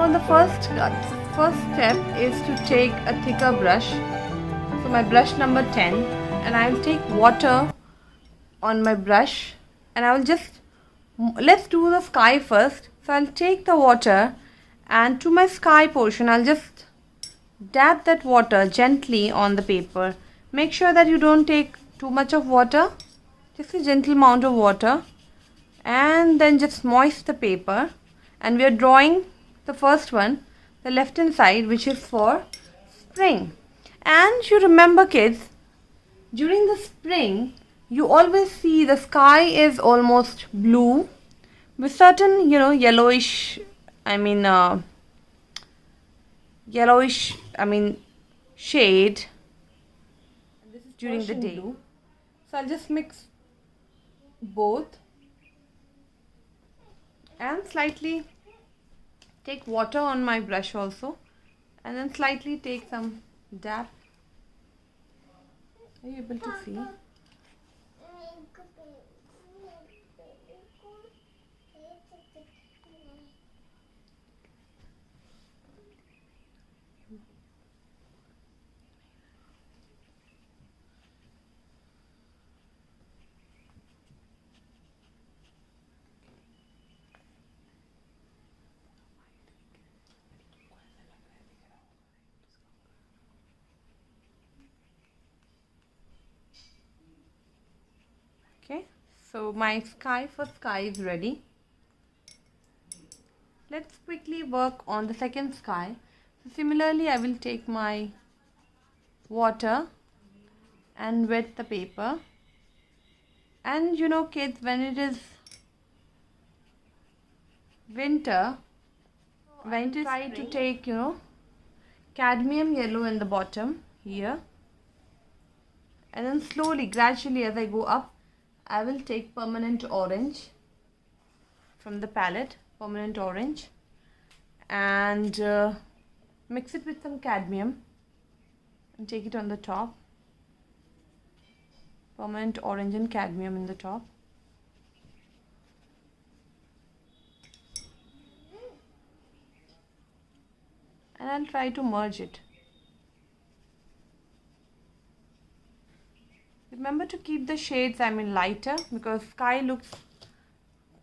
Now the first step is to take a thicker brush. So my brush number 10, and I will take water on my brush, and I will just, let's do the sky first. So I'll take the water, and to my sky portion I'll just dab that water gently on the paper. Make sure that you don't take too much of water, just a gentle amount of water, and then just moist the paper. And we are drawing the first one, the left hand side, which is for spring. And you remember, kids, during the spring you always see the sky is almost blue with certain yellowish shade. This is during the day. So I'll just mix both and slightly take water on my brush also, and then slightly take some dab. Are you able to see? Okay, so my sky is ready. Let's quickly work on the second sky. So similarly, I will take my water and wet the paper. And kids, when it is winter, try to take cadmium yellow in the bottom here, and then slowly, gradually, as I go up, I will take permanent orange from the palette, permanent orange, and mix it with some cadmium and take it on the top. Permanent orange and cadmium in the top. And I'll try to merge it. Remember to keep the shades lighter, because sky looks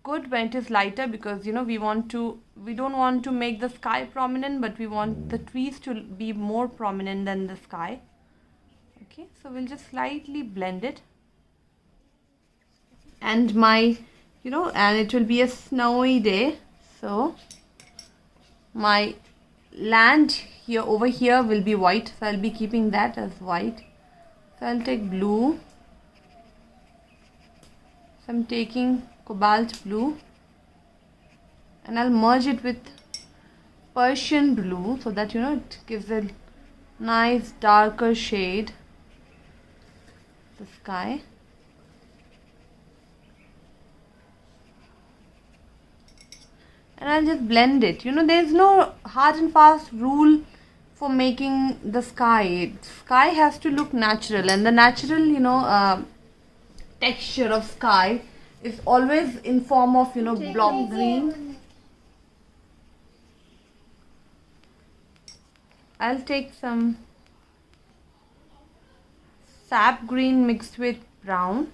good when it is lighter, because we don't want to make the sky prominent, but we want the trees to be more prominent than the sky. Okay, so we'll just slightly blend it. And and it will be a snowy day, so my land here over here will be white, so I'll be keeping that as white. So I'll take blue. So I'm taking cobalt blue, and I'll merge it with Persian blue, so that it gives a nice darker shade, the sky. And I'll just blend it. There's no hard and fast rule for making the sky. Sky has to look natural, and the natural texture of sky is always in form of block green. I'll take some sap green mixed with brown.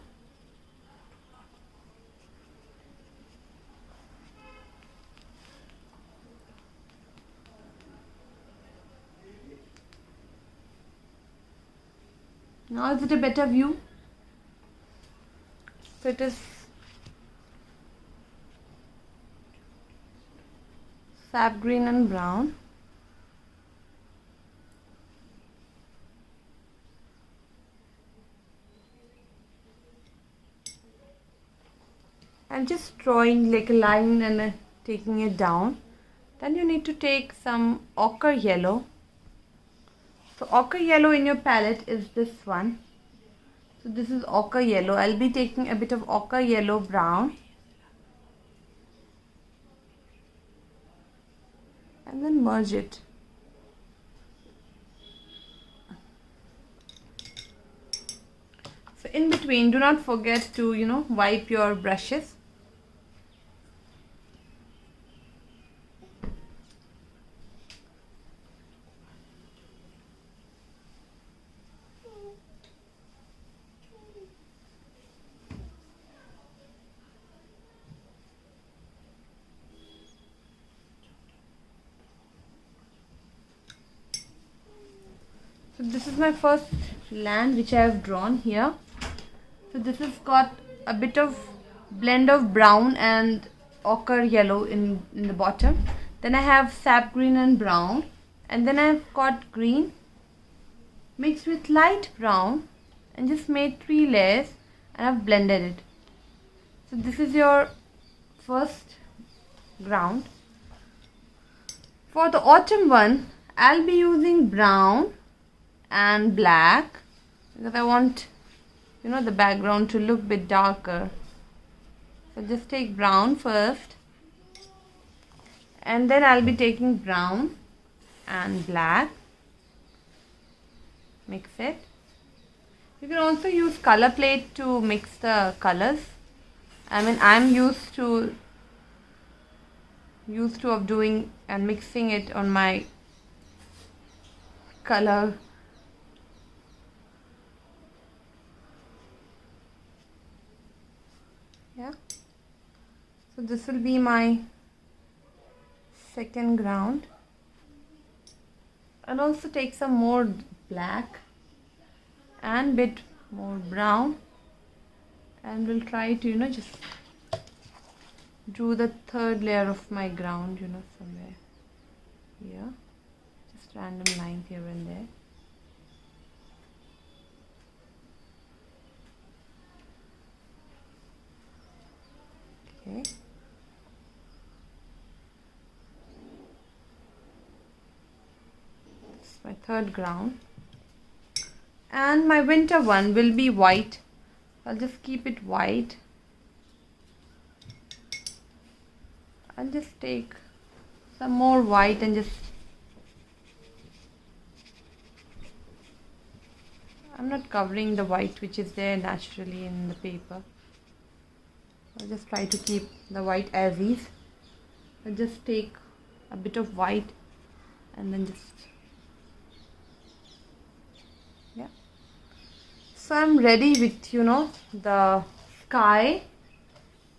Now is it a better view? So it is sap green and brown. I'm just drawing like a line and taking it down. Then you need to take some ochre yellow. So ochre yellow in your palette is this one. So this is ochre yellow. I'll be taking a bit of ochre yellow brown. And then merge it. So in between, do not forget to, wipe your brushes. this is my first land which I have drawn here. So this has got a bit of blend of brown and ochre yellow in the bottom. Then I have sap green and brown, and then I've got green mixed with light brown and just made 3 layers, and I've blended it. So this is your first ground. For the autumn one, I'll be using brown and black because I want, you know, the background to look a bit darker. So just take brown first, and then I'll be taking brown and black, mix it. You can also use color plate to mix the colors. I mean, I'm used to of doing and mixing it on my color. Yeah, so this will be my second ground. I'll also take some more black and bit more brown, and we'll try to, you know, just do the third layer of my ground, you know, somewhere here, just random lines here and there. Okay, that's my third ground, and my winter one will be white. I'll just keep it white. I'll just take some more white and just, I'm not covering the white which is there naturally in the paper. I'll just try to keep the white as is. I'll just take a bit of white and then just, yeah. So I'm ready with, you know, the sky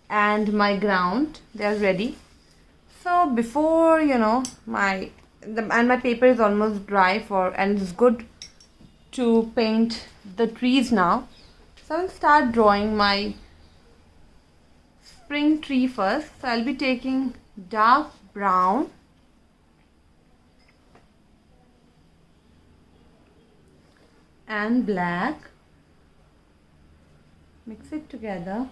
and my ground. They are ready. So before, you know, my paper is almost dry and it's good to paint the trees now. So I'll start drawing my spring tree first. So I'll be taking dark brown and black, mix it together.